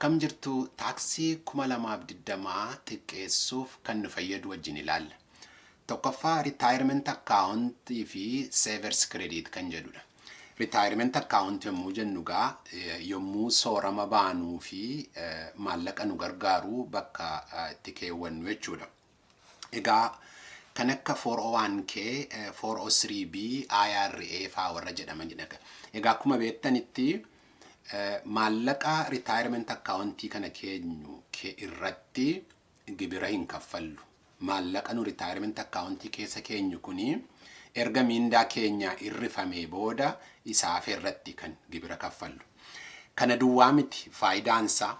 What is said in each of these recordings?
Akkam jirtu taaksii 2020 xiqqeessuuf kan nu fayyadu wajjin ilaalla. Tokkoffaa retirement account fi savers credit kan jedhudha. Retirement account yommuu jennu yommuu soorama baanuu fi maallaqa nu gargaaru bakka itti keewwannu jechuudha. Egaa kan akka 401k, 403b, IRA fa'aa warra jedhamanidha. Egaa akkuma beektanitti maallaqa retirement account kana keenyu irratti gibira hin kaffallu. Maallaqa nu retirement account keessa keenyu kuni erga mindaa keenya irrifamee booda isaaf irratti kan gibira kaffallu. Kana duwwaa miti faayidaansaa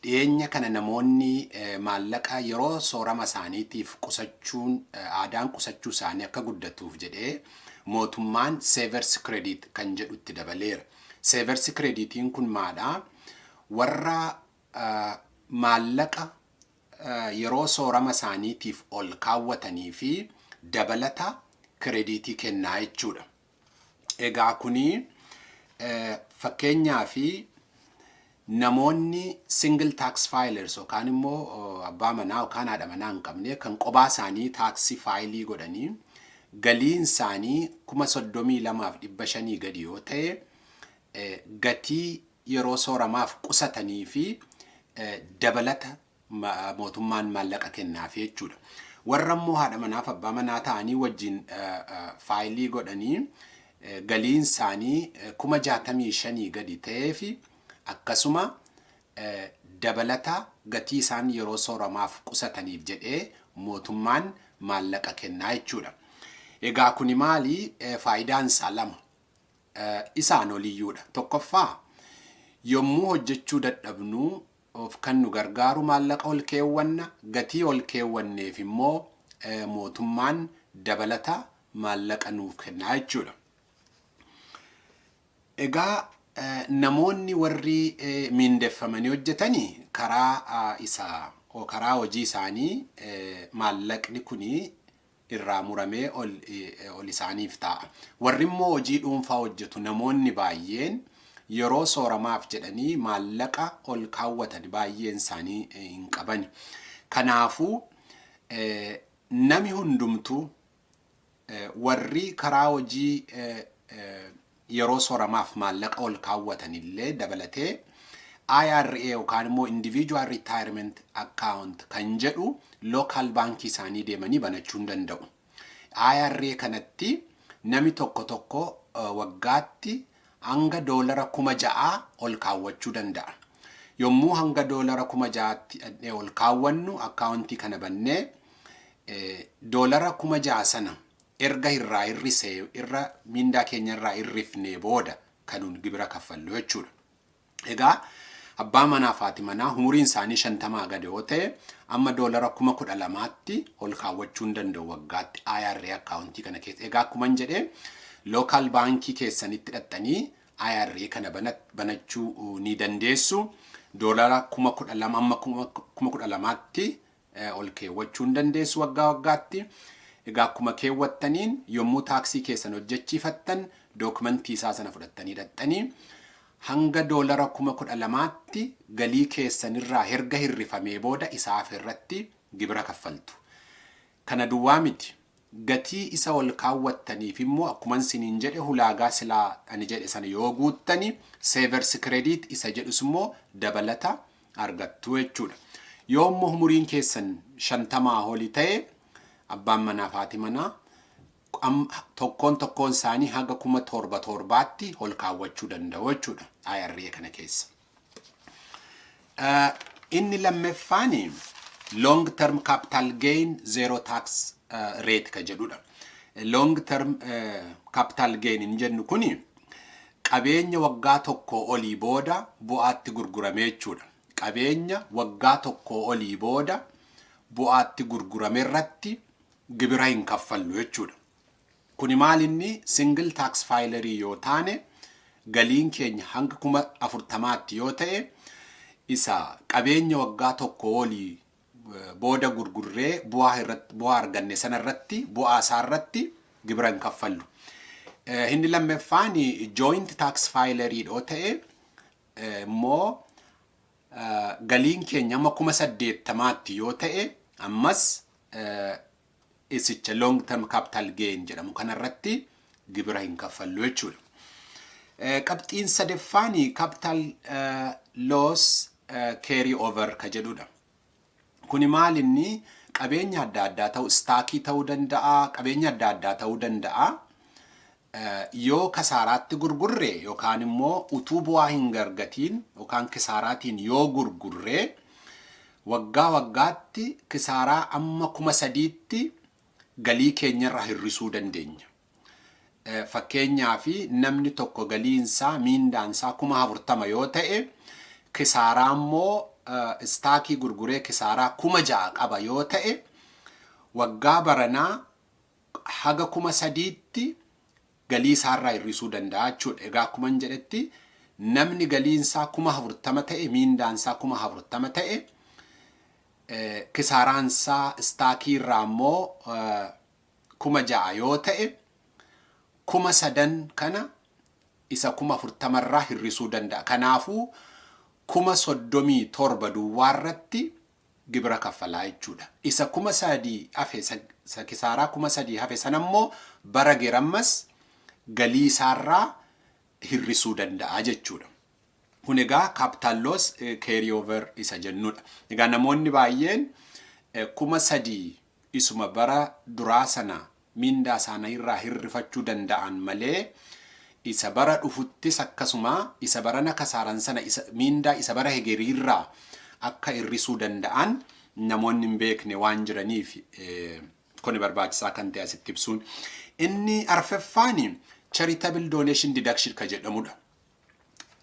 dhiyeenya kana namoonni maallaqa yeroo soorama isaaniitiif qusachuun aadaan qusachuu isaanii akka guddatuuf jedhee mootummaan savers credit kan jedhutti dabaleera. Savers creditiin kun maadha? Warra maallaqa yeroo soorama isaaniitiif ol kaawwatanii fi dabalata krediitii kennaa jechuudha. Egaa kuni fakkeenyaa fi namoonni single tax filers yookaan immoo abbaa manaa yookaan haadha manaa hin qabne kan qobaa isaanii taaksii faayilii godhanii galiin isaanii 32,500 gadi yoo ta'e gatii yeroo sooramaaf qusatanii fi dabalata mootummaan maallaqa kennaaf jechuudha. Warra immoo haadha manaaf abbaa manaa ta'anii wajjin faayilii godhanii galiin isaanii 65,000 gadi ta'ee fi akkasuma dabalata gatii isaan yeroo sooramaaf qusataniif jedhee mootummaan maallaqa kennaa jechuudha. Egaa kuni maali? Faayidaan isaa lama. Isaan oliyyuudha. Tokkoffaa yommuu hojjechuu dadhabnu of kan nu gargaaru maallaqa ol keewwanna, gatii ol keewwanneef immoo mootummaan dabalata maallaqa nuuf kennaa jechuudha. Egaa namoonni warri miindeffamanii hojjetanii karaa hojii isaanii maallaqni kuni irraa muramee ol isaaniif ta'a. Warri immoo hojii dhuunfaa hojjetu namoonni baay'een yeroo sooramaaf jedhanii maallaqa ol kaawwatan baay'een isaanii hin qaban. Kanaafuu nami hundumtuu warri karaa hojii yeroo sooramaaf maallaqa ol kaawwatan illee dabalatee IRA yookaan immoo individual retirement account kan jedhu local bank isaanii deemanii banachuu danda'u. IRA kanatti nami tokko waggaatti hanga $6,000 ol kaawwachuu danda'a. Yommuu hanga $6,000 ol kaawwannu akkaawuntii kana bannee $6,000 sana erga irraa hir'isee irra mindaa keenya irraa hir'ifnee booda kanuun gibira kaffallu jechuudha. Egaa abbaa manaa fi haati manaa umuriin isaanii 50 gadi yoo ta'e amma $12,000tti ol kaawwachuu danda'u waggaatti IRA akkaawuntii kana keessa. Egaa akkuma jedhee local baankii keessanitti hidhattanii IRA kana banachuu ni dandeessu. $12,000 amma $12,000tti ol keewwachuu dandeessu waggaatti. Egaa akkuma keewwattaniin yommuu taaksii keessan hojjechiifattan dookumentii isaa sana fudhattanii hidhattanii hanga $12,000tti galii keessanirraa erga hirrifamee booda isaaf irratti gibira kaffaltu. Kana duwwaa miti. Gatii isa ol kaawwattaniif immoo akkuma isiniin jedhe ulaagaa silaa ani jedhe sana yoo guuttani savers credit isa jedhus immoo dabalata argattu jechuudha. Yoo immoo umuriin keessan 50 olii ta'e abbaan manaa fi haati manaa tokkoon isaanii haga 7,700tti ol kaawwachuu danda'u jechuudha IRA kana keessa. Inni lammeeffaani long term capital gain zero tax rate ka jedhudha. Long term capital gain hin jennu kuni qabeenya waggaa tokko olii booda bu'aatti gurgurame jechuudha. Qabeenya waggaa tokko olii booda bu'aatti gurgurame irratti gibira hin kaffallu jechuudha. Kuni maalinni single tax filerii yoo taane galiin keenya hanga 40,000tti yoo ta'e isa qabeenya waggaa tokko olii booda gurgurree bu'aa arganne sana irratti bu'aa isaa irratti gibira hin kaffallu. Inni lammeeffaan joint tax filerii yoo ta'e immoo galiin keenya amma 80,000 yoo ta'e ammas isicha long term capital gain jedhamu kanarratti gibira hin kaffallu jechuudha. Qabxiin sadeffaanii capital loss carry over ka jedhudha. Kuni maal inni qabeenya adda addaa ta'u staakii ta'uu danda'a, qabeenya adda addaa ta'uu danda'a. Yoo kasaaraatti gurgurre yookaan immoo utuu bu'aa hin argatiin yookaan kisaaraatiin yoo gurgurre waggaa waggaatti kisaaraa amma 3,000tti galii keenyarraa hir'isuu dandeenya. Fakkeenyaaf namni tokko galiinsaa miindaansaa 40,000 yoo ta'e kisaaraa immoo staakii gurguree kisaaraa 6,000 qaba yoo ta'e waggaa baranaa haga 3,000tti galii isaarraa hir'isuu danda'a jechuudha. Egaa akkuma jedhetti namni galiinsaa 40,000 ta'e miindaansaa 40,000 ta'e kisaaraansaa staakii irraa immoo 6,000 yoo ta'e 3,000 kana isa 40,000 irraa hir'isuu danda'a. Kanaafuu 37,000 duwwaarratti gibira kaffalaa jechuudha. Isa 3,000 hafe kisaaraa 3,000 hafe sana immoo bara gerammas galii isaarraa hir'isuu danda'a jechuudha. Kun egaa capital loss carry over isa jennudha. Egaa namoonni baay'een 3,000 isuma bara duraa sana mindaa isaanii irraa hirrifachuu danda'an malee isa bara dhufuttis akkasuma isa barana kasaaran sana mindaa isa bara hegeriirraa akka hir'isuu danda'an namoonni hin beekne waan jiraniif kun barbaachisaa kan ta'e asitti ibsuun. Inni arfeffaani charitable donation deduction ka jedhamudha.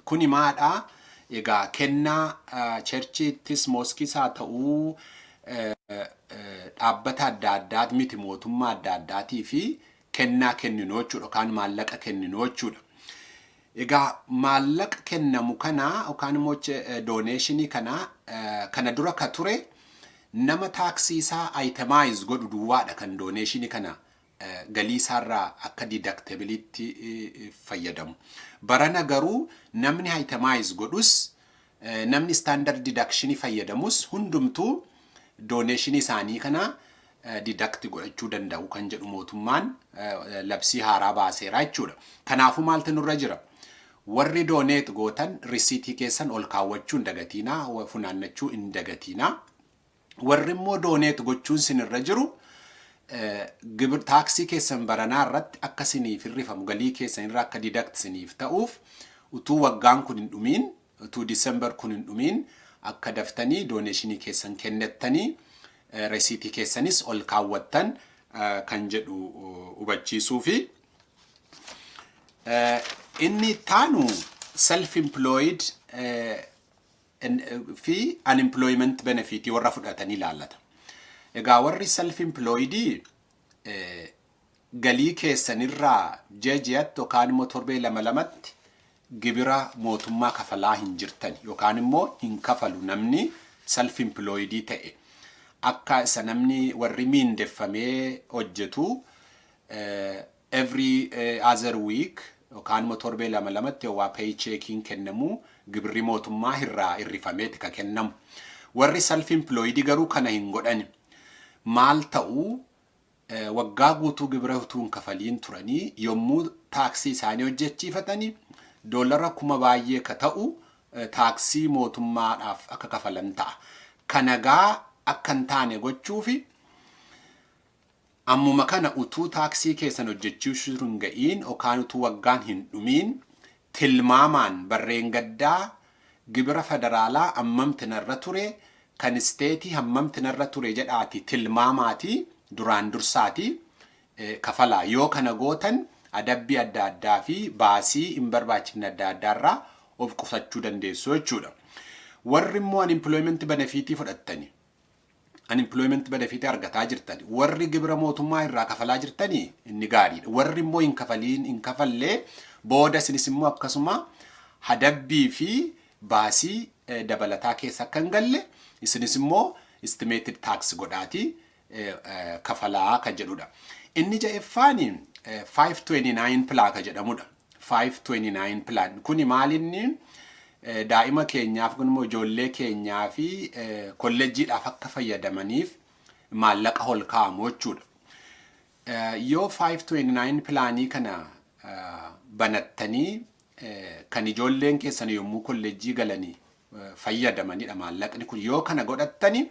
Kuni maadha? Egaa kennaa churchittis moskis haa ta'uu dhaabbata adda addaat miti mootummaa adda addaatii fi kennaa kenninoo jechuudha yookaan maallaqa kenninoo jechuudha. Egaa maallaqa kennamu kana yookaan immoo doneeshinii kana dura ka ture nama taaksii isaa itemize godhu duwwaadha kan doneeshinii kana galii isaarraa akka deductibility fayyadamu. Barana garuu namni itemize godhus namni standard deduction fayyadamus hundumtuu doneeshinii isaanii kana deduct godhachuu danda'u kan jedhu mootummaan labsii haaraa baaseera jechuudha. Kanaafuu maaltu nurra jira? Warri donate gootan risiitii keessan ol kaawwachuu hin dagatinaa, funaannachuu hin dagatinaa. Warri immoo donate gochuun sinirra jiru gibir taaksii keessan baranaa irratti akka siniif hirrifamu galii keessan irraa akka deduct siniif ta'uuf utuu waggaan kun hin dhumiin utuu December kun hin dhumiin akka daftanii doneeshinii keessan kennettanii risiitii keessanis ol kaawwattan kan jedhu hubachiisuu fi inni taanu self-employed fi unemployment benefit warra fudhatanii ilaallata. Egaa warri self-employed galii keessanirraa jeejiyatti yookaan immoo torbee 2-2tti gibira mootummaa kafalaa hin jirtan yookaan immoo hin kafalu namni self-employed ta'e. Akka isa namni warri miindeffamee hojjetu every other week yookaan immoo torbee 2-2tti waa paycheckiin kennamu gibirri mootummaa irraa hirrifameeti ka kennamu. Warri self-employed garuu kana hin godhan. Maal ta'uu waggaa guutuu gibira utuu hin kafaliin turanii yommuu taaksii isaanii hojjechiifatanii $1,000 baay'ee ka ta'u taaksii mootummaadhaaf akka kafalan ta'a. Kanagaa akka hin taane gochuufi ammuma kana utuu taaksii keessan hojjechiisuu hin ga'iin yookaan utuu waggaan hin dhumiin tilmaamaan barreen gaddaa gibira federaalaa ammamtinarra ture kan isteetii hammamtinarra ture jedhaati tilmaamaati duraan dursaati kafalaa. Yoo kana gootan adabbii adda addaa fi baasii hin barbaachifne adda addaarraa of qusachuu dandeessu jechuudha. Warri immoo unemployment benefit fudhattani unemployment benefit argataa jirtani warri gibira mootummaa irraa kafalaa jirtani inni gaariidha. Warri immoo hin kafallee booda isinis immoo akkasuma adabbii fi baasii dabalataa keessa akka hin galle isinis immoo estimated tax godhaati kafalaa ka jedhudha. Inni ja'effaani 529 plan ka jedhamudha. 529 plan kuni maalinni daa'ima keenyaaf kun immoo ijoollee keenyaa fi kolleejjiidhaaf akka fayyadamaniif maallaqa ol kaa'amu jechuudha. Yoo 529 pilaanii kana banattanii kan ijoolleen keessan yommuu kolleejjii galanii fayyadamanidha maallaqni kun. Yoo kana godhattani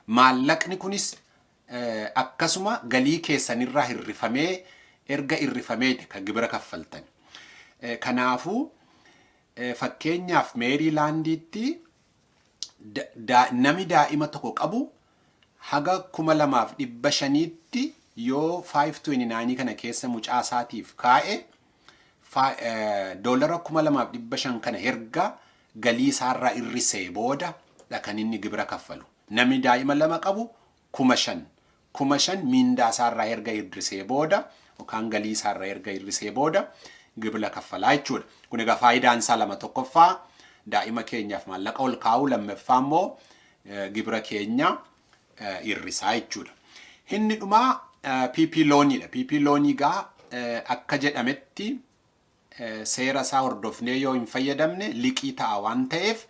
maallaqni kunis akkasuma galii keessanirraa hirrifamee erga hirrifamee kan gibira kaffaltan. Kanaafuu fakkeenyaaf Meeriilaandiitti nami daa'ima tokko qabu haga 2,500tti yoo 529 kana keessa mucaa isaatiif kaa'e doolara 2,500 kana erga galii isaarraa hirrisee booda kan inni gibira kaffalu. Nami daa'ima 2 qabu 5,000 mindaa isaarraa erga hirrisee booda yookaan galii isaarraa erga hirrisee booda gibira kaffalaa jechuudha. Kun egaa faayidaan isaa lama: tokkoffaa daa'ima keenyaaf maallaqa ol kaa'u, lammaffaa immoo gibira keenya hirrisaa jechuudha. Inni dhumaa PP looniidha. PP loonii gaa akka jedhametti seera isaa hordofnee yoo hin fayyadamne liqii ta'a waan ta'eef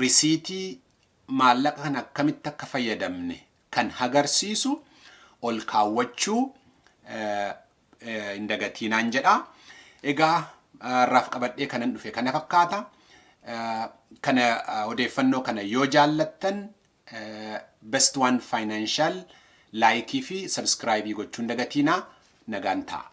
risiitii maallaqa kana akkamitti akka fayyadamne kan agarsiisu ol kaawwachuu hin dagatiinaan jedha. Egaa raaf qabadhee kanan dhufe kana fakkaata. Kana odeeffannoo kana yoo jaallattan Best One Financial laayikii fi sabskraayibii gochuun dagatiinaa nagaan ta'a.